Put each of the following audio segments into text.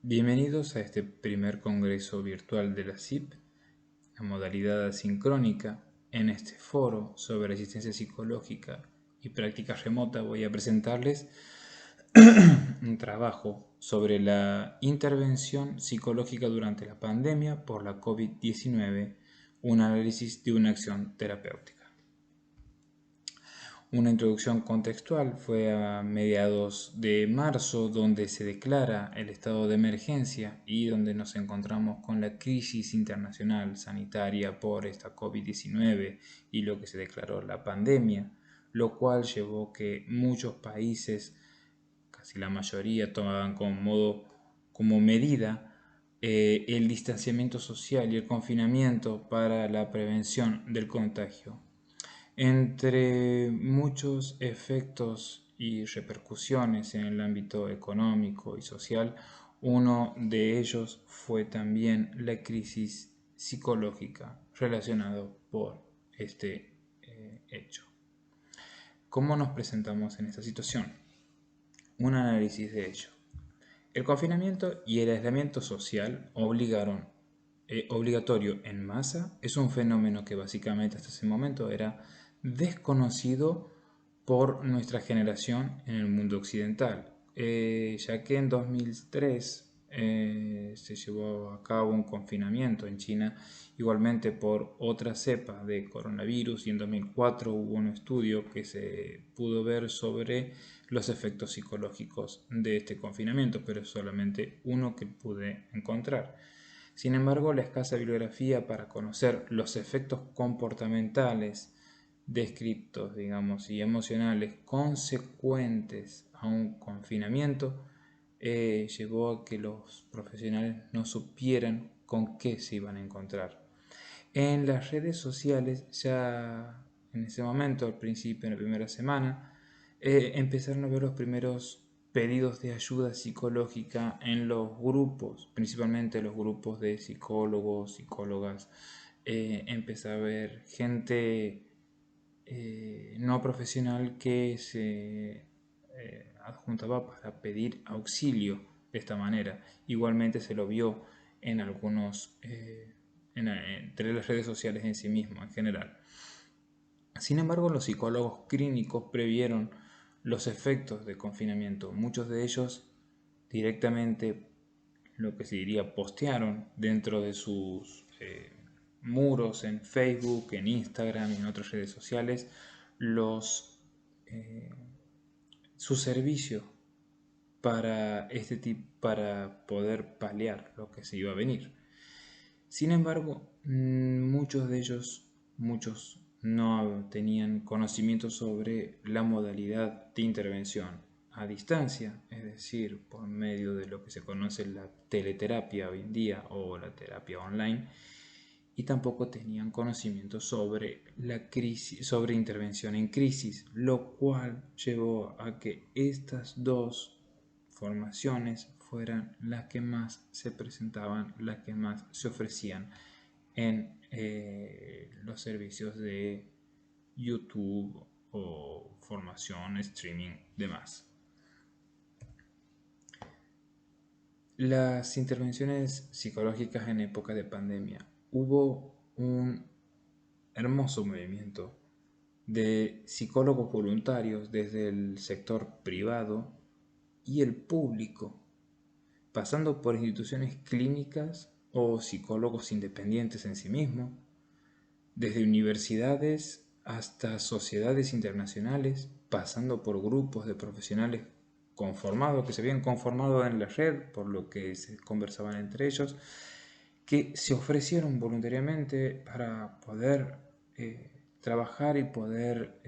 Bienvenidos a este primer congreso virtual de la CIP, la modalidad asincrónica. En este foro sobre asistencia psicológica y práctica remota voy a presentarles un trabajo sobre la intervención psicológica durante la pandemia por la COVID-19, un análisis de una acción terapéutica. Una introducción contextual fue a mediados de marzo, donde se declara el estado de emergencia y donde nos encontramos con la crisis internacional sanitaria por esta COVID-19 y lo que se declaró la pandemia, lo cual llevó que muchos países, casi la mayoría, tomaban como medida el distanciamiento social y el confinamiento para la prevención del contagio. Entre muchos efectos y repercusiones en el ámbito económico y social, uno de ellos fue también la crisis psicológica relacionado por este hecho. ¿Cómo nos presentamos en esta situación? Un análisis de ello. El confinamiento y el aislamiento social obligatorio en masa es un fenómeno que básicamente hasta ese momento era desconocido por nuestra generación en el mundo occidental, ya que en 2003 se llevó a cabo un confinamiento en China igualmente por otra cepa de coronavirus, y en 2004 hubo un estudio que se pudo ver sobre los efectos psicológicos de este confinamiento, pero es solamente uno que pude encontrar. Sin embargo, la escasa bibliografía para conocer los efectos comportamentales descriptos, digamos, y emocionales consecuentes a un confinamiento llevó a que los profesionales no supieran con qué se iban a encontrar. En las redes sociales, ya en ese momento, al principio, en la primera semana, empezaron a ver los primeros pedidos de ayuda psicológica en los grupos, principalmente los grupos de psicólogos, psicólogas. Empezó a ver gente no profesional que se adjuntaba para pedir auxilio de esta manera. Igualmente se lo vio en algunos, entre las redes sociales en sí mismo, en general. Sin embargo, los psicólogos clínicos previeron los efectos de confinamiento. Muchos de ellos directamente, lo que se diría, postearon dentro de sus muros en Facebook, en Instagram y en otras redes sociales los, eh, su servicio para poder paliar lo que se iba a venir. Sin embargo, muchos no tenían conocimiento sobre la modalidad de intervención a distancia, es decir, por medio de lo que se conoce la teleterapia hoy en día o la terapia online, y tampoco tenían conocimiento sobre la crisis, sobre intervención en crisis, lo cual llevó a que estas dos formaciones fueran las que más se presentaban, las que más se ofrecían en los servicios de YouTube o formación, streaming, demás. Las intervenciones psicológicas en época de pandemia. Hubo un hermoso movimiento de psicólogos voluntarios desde el sector privado y el público, pasando por instituciones clínicas o psicólogos independientes en sí mismos, desde universidades hasta sociedades internacionales, pasando por grupos de profesionales conformados, que se habían conformado en la red, por lo que se conversaban entre ellos, que se ofrecieron voluntariamente para poder trabajar y poder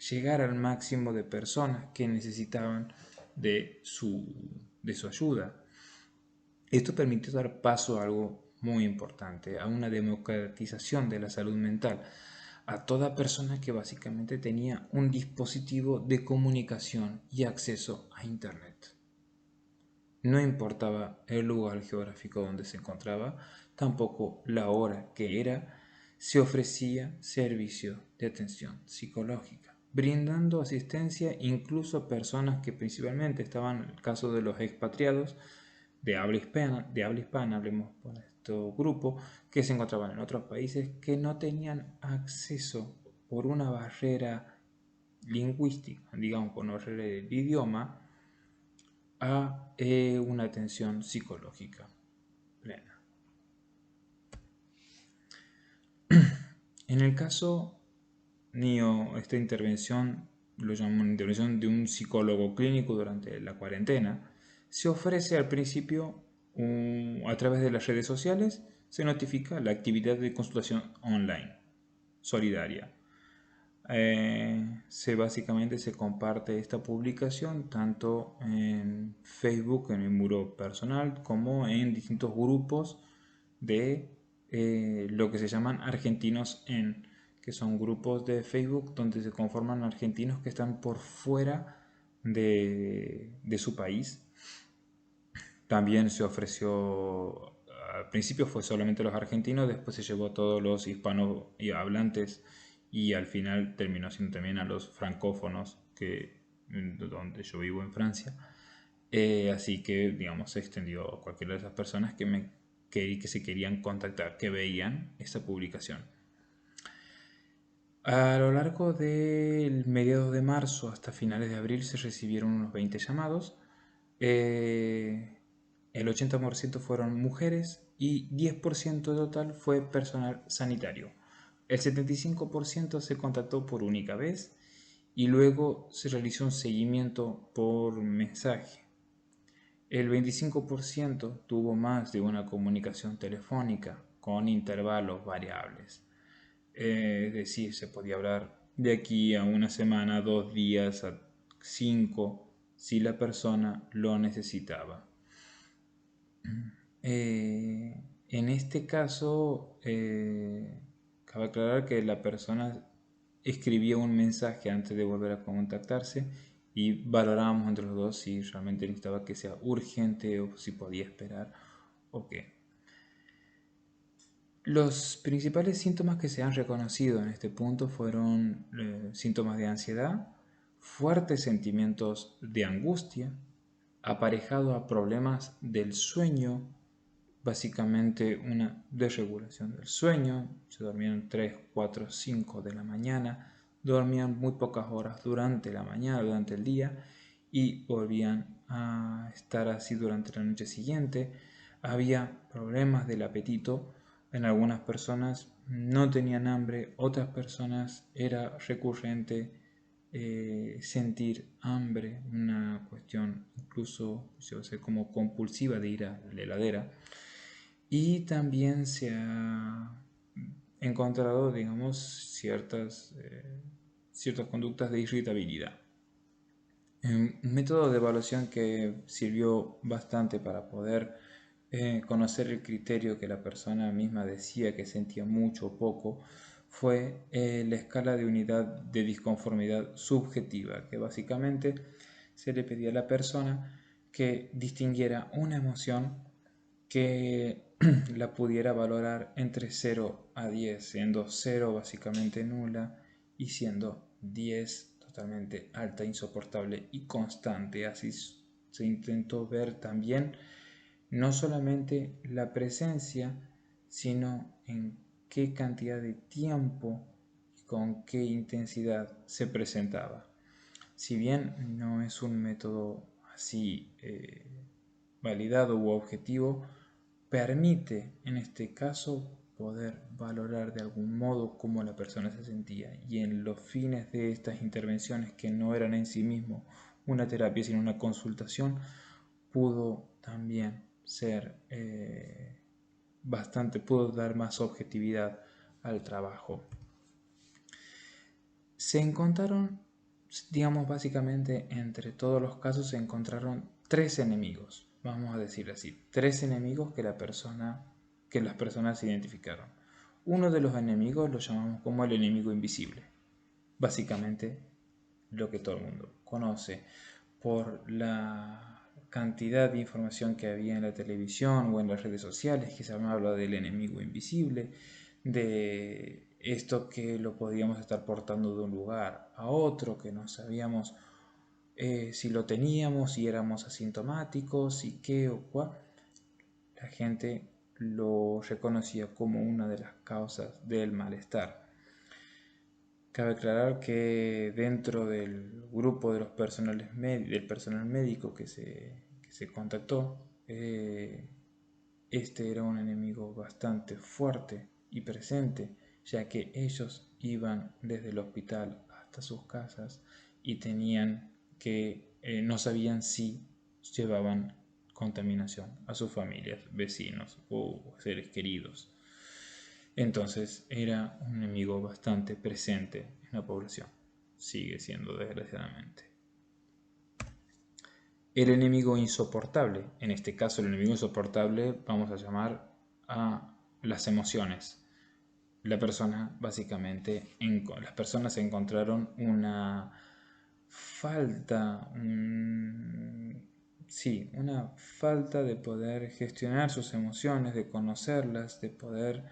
llegar al máximo de personas que necesitaban de su ayuda. Esto permitió dar paso a algo muy importante, a una democratización de la salud mental, a toda persona que básicamente tenía un dispositivo de comunicación y acceso a Internet. No importaba el lugar geográfico donde se encontraba, tampoco la hora que era, se ofrecía servicio de atención psicológica, brindando asistencia incluso a personas que principalmente estaban, en el caso de los expatriados, de habla hispana, hablemos por estos grupos, que se encontraban en otros países que no tenían acceso por una barrera lingüística, digamos por una barrera del idioma, a una atención psicológica plena. En el caso mío, esta intervención lo llamo una intervención de un psicólogo clínico durante la cuarentena. Se ofrece al principio a través de las redes sociales, se notifica la actividad de consultación online solidaria. Básicamente se comparte esta publicación tanto en Facebook, en mi muro personal, como en distintos grupos de lo que se llaman argentinos que son grupos de Facebook donde se conforman argentinos que están por fuera de su país. También se ofreció, al principio fue solamente los argentinos, después se llevó a todos los hispanohablantes y al final terminó siendo también a los francófonos, donde yo vivo en Francia. Así que, digamos, se extendió a cualquiera de esas personas que se querían contactar, que veían esta publicación. A lo largo del mediados de marzo hasta finales de abril se recibieron unos 20 llamados. El 80% fueron mujeres y 10% total fue personal sanitario. El 75% se contactó por única vez y luego se realizó un seguimiento por mensaje. El 25% tuvo más de una comunicación telefónica con intervalos variables. Es decir, se podía hablar de aquí a una semana, 2 días, a 5, si la persona lo necesitaba. En este caso, cabe aclarar que la persona escribía un mensaje antes de volver a contactarse y valorábamos entre los dos si realmente necesitaba que sea urgente o si podía esperar o qué. Los principales síntomas que se han reconocido en este punto fueron síntomas de ansiedad, fuertes sentimientos de angustia, aparejado a problemas del sueño, básicamente una desregulación del sueño, se dormían 3, 4, 5 de la mañana, dormían muy pocas horas durante la mañana, durante el día, y volvían a estar así durante la noche siguiente. Había problemas del apetito, en algunas personas no tenían hambre, otras personas era recurrente sentir hambre, una cuestión incluso yo sé, como compulsiva de ir a la heladera. Y también se ha encontrado, digamos, ciertas conductas de irritabilidad. Un método de evaluación que sirvió bastante para poder conocer el criterio que la persona misma decía que sentía mucho o poco fue la escala de unidad de disconformidad subjetiva, que básicamente se le pedía a la persona que distinguiera una emoción que la pudiera valorar entre 0 a 10, siendo 0 básicamente nula y siendo 10 totalmente alta, insoportable y constante. Así se intentó ver también no solamente la presencia, sino en qué cantidad de tiempo y con qué intensidad se presentaba. Si bien no es un método así validado u objetivo, permite en este caso poder valorar de algún modo cómo la persona se sentía, y en los fines de estas intervenciones que no eran en sí mismo una terapia sino una consultación, pudo también ser pudo dar más objetividad al trabajo. Se encontraron, digamos, básicamente entre todos los casos se encontraron 3 enemigos, vamos a decir así, 3 enemigos que las personas identificaron. Uno de los enemigos lo llamamos como el enemigo invisible, básicamente lo que todo el mundo conoce por la cantidad de información que había en la televisión o en las redes sociales, que se habla del enemigo invisible, de esto que lo podíamos estar portando de un lugar a otro, que no sabíamos si lo teníamos, si éramos asintomáticos y qué o cuál. la gente lo reconocía como una de las causas del malestar. Cabe aclarar que dentro del grupo de los del personal médico que se contactó, este era un enemigo bastante fuerte y presente, ya que ellos iban desde el hospital hasta sus casas y tenían que, no sabían si llevaban contaminación a sus familias, vecinos o seres queridos. Entonces era un enemigo bastante presente en la población. Sigue siendo, desgraciadamente. El enemigo insoportable. En este caso, el enemigo insoportable vamos a llamar a las emociones. Las personas encontraron una falta, una falta de poder gestionar sus emociones, de conocerlas, de poder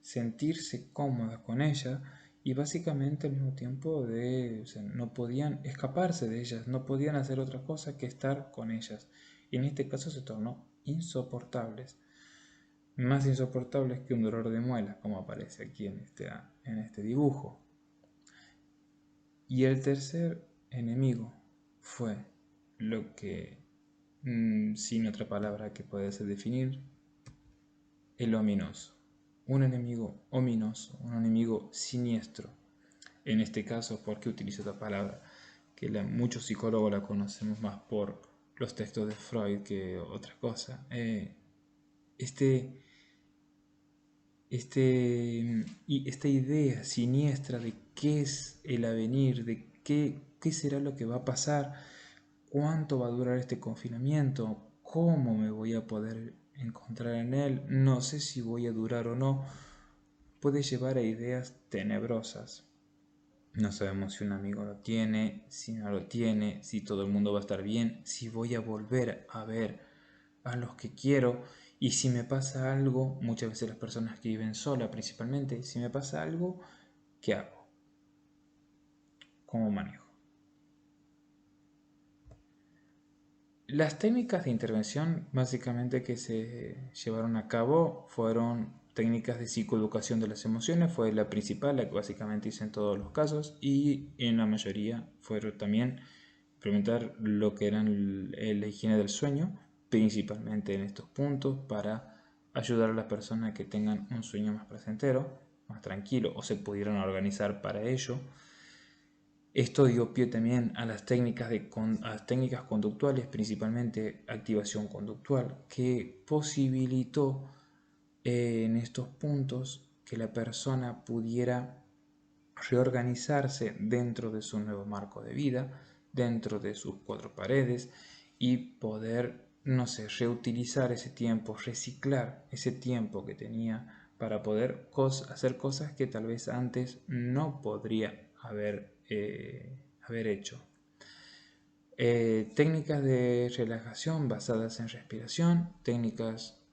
sentirse cómodas con ellas y básicamente al mismo tiempo no podían escaparse de ellas, no podían hacer otra cosa que estar con ellas. Y en este caso se tornó insoportables, más insoportables que un dolor de muelas, como aparece aquí en este dibujo. Y el tercer enemigo fue lo que, sin otra palabra que pudiese definir, el ominoso. Un enemigo ominoso, un enemigo siniestro. En este caso, ¿por qué utilizo esta palabra? Que muchos psicólogos la conocemos más por los textos de Freud que otra cosa. Esta idea siniestra de qué es el avenir, de qué será lo que va a pasar, cuánto va a durar este confinamiento, cómo me voy a poder encontrar en él, no sé si voy a durar o no, puede llevar a ideas tenebrosas. No sabemos si un amigo lo tiene, si no lo tiene, si todo el mundo va a estar bien, si voy a volver a ver a los que quiero y si me pasa algo, muchas veces las personas que viven sola principalmente, si me pasa algo, ¿qué hago? ¿Cómo manejo? Las técnicas de intervención básicamente que se llevaron a cabo fueron técnicas de psicoeducación de las emociones, fue la principal, la que básicamente hice en todos los casos y en la mayoría fueron también implementar lo que eran la higiene del sueño, principalmente en estos puntos para ayudar a las personas a que tengan un sueño más placentero, más tranquilo o se pudieran organizar para ello. Esto dio pie también a las técnicas conductuales, principalmente activación conductual, que posibilitó en estos puntos que la persona pudiera reorganizarse dentro de su nuevo marco de vida, dentro de sus cuatro paredes y poder, no sé, reutilizar ese tiempo, reciclar ese tiempo que tenía para poder hacer cosas que tal vez antes no podría haber hecho. Técnicas de relajación basadas en respiración, técnicas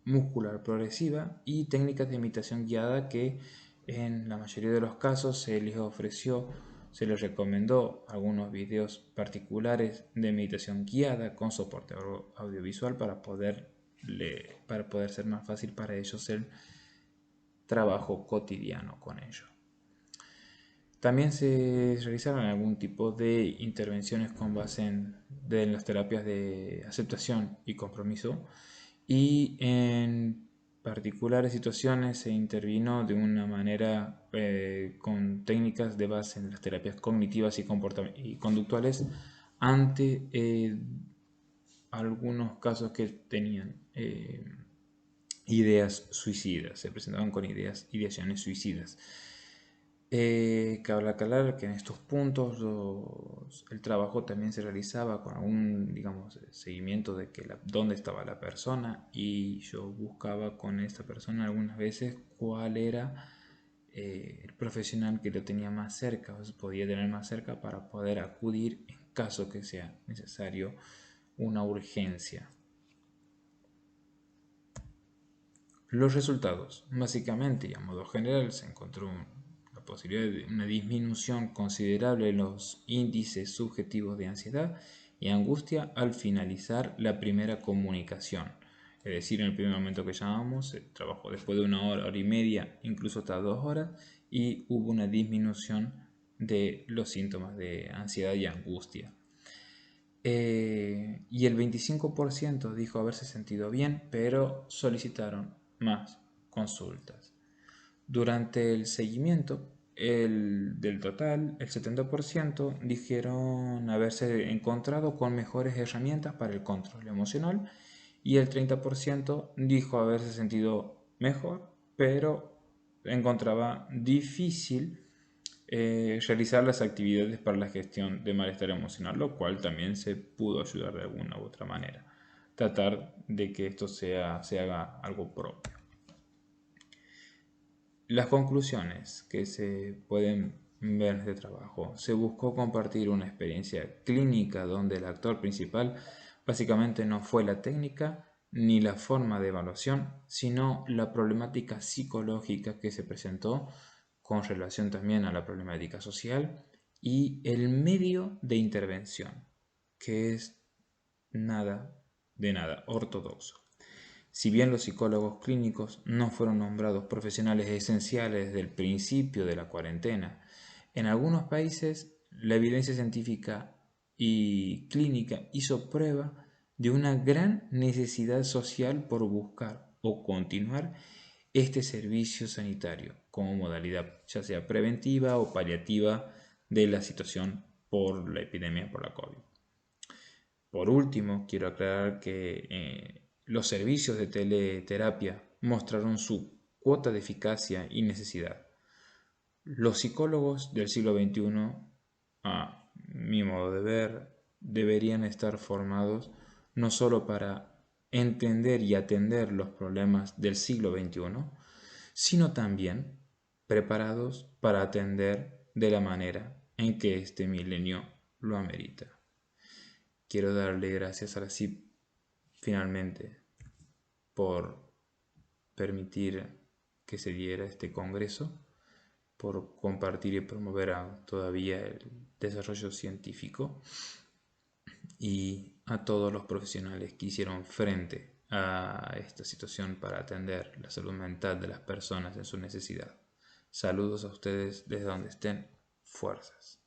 muscular progresiva y técnicas de meditación guiada que en la mayoría de los casos se les recomendó algunos videos particulares de meditación guiada con soporte audiovisual para poder ser más fácil para ellos el trabajo cotidiano con ello. También se realizaron algún tipo de intervenciones con base en las terapias de aceptación y compromiso y en particulares situaciones se intervino de una manera con técnicas de base en las terapias cognitivas y conductuales ante algunos casos que tenían ideas suicidas, se presentaban con ideaciones suicidas. Cabe aclarar que en estos puntos el trabajo también se realizaba con algún, digamos, seguimiento de dónde estaba la persona y yo buscaba con esta persona algunas veces cuál era el profesional que lo tenía más cerca o se podía tener más cerca para poder acudir en caso que sea necesario una urgencia. Los resultados, básicamente y a modo general, se encontró la posibilidad de una disminución considerable en los índices subjetivos de ansiedad y angustia al finalizar la primera comunicación. Es decir, en el primer momento que llamamos, se trabajó después de 1 hora, hora y media, incluso hasta 2 horas, y hubo una disminución de los síntomas de ansiedad y angustia. Y el 25% dijo haberse sentido bien, pero solicitaron más consultas. Durante el seguimiento del total, el 70% dijeron haberse encontrado con mejores herramientas para el control emocional y el 30% dijo haberse sentido mejor, pero encontraba difícil realizar las actividades para la gestión de malestar emocional, lo cual también se pudo ayudar de alguna u otra manera. Tratar de que esto se haga algo propio. Las conclusiones que se pueden ver en este trabajo: se buscó compartir una experiencia clínica donde el actor principal básicamente no fue la técnica ni la forma de evaluación, sino la problemática psicológica que se presentó con relación también a la problemática social y el medio de intervención, que es nada de nada ortodoxo. Si bien los psicólogos clínicos no fueron nombrados profesionales esenciales desde el principio de la cuarentena, en algunos países la evidencia científica y clínica hizo prueba de una gran necesidad social por buscar o continuar este servicio sanitario como modalidad ya sea preventiva o paliativa de la situación por la epidemia por la COVID. Por último, quiero aclarar que los servicios de teleterapia mostraron su cuota de eficacia y necesidad. Los psicólogos del siglo XXI, a mi modo de ver, deberían estar formados no solo para entender y atender los problemas del siglo XXI, sino también preparados para atender de la manera en que este milenio lo amerita. Quiero darle gracias a la CIP finalmente por permitir que se diera este congreso, por compartir y promover todavía el desarrollo científico y a todos los profesionales que hicieron frente a esta situación para atender la salud mental de las personas en su necesidad. Saludos a ustedes desde donde estén. Fuerzas.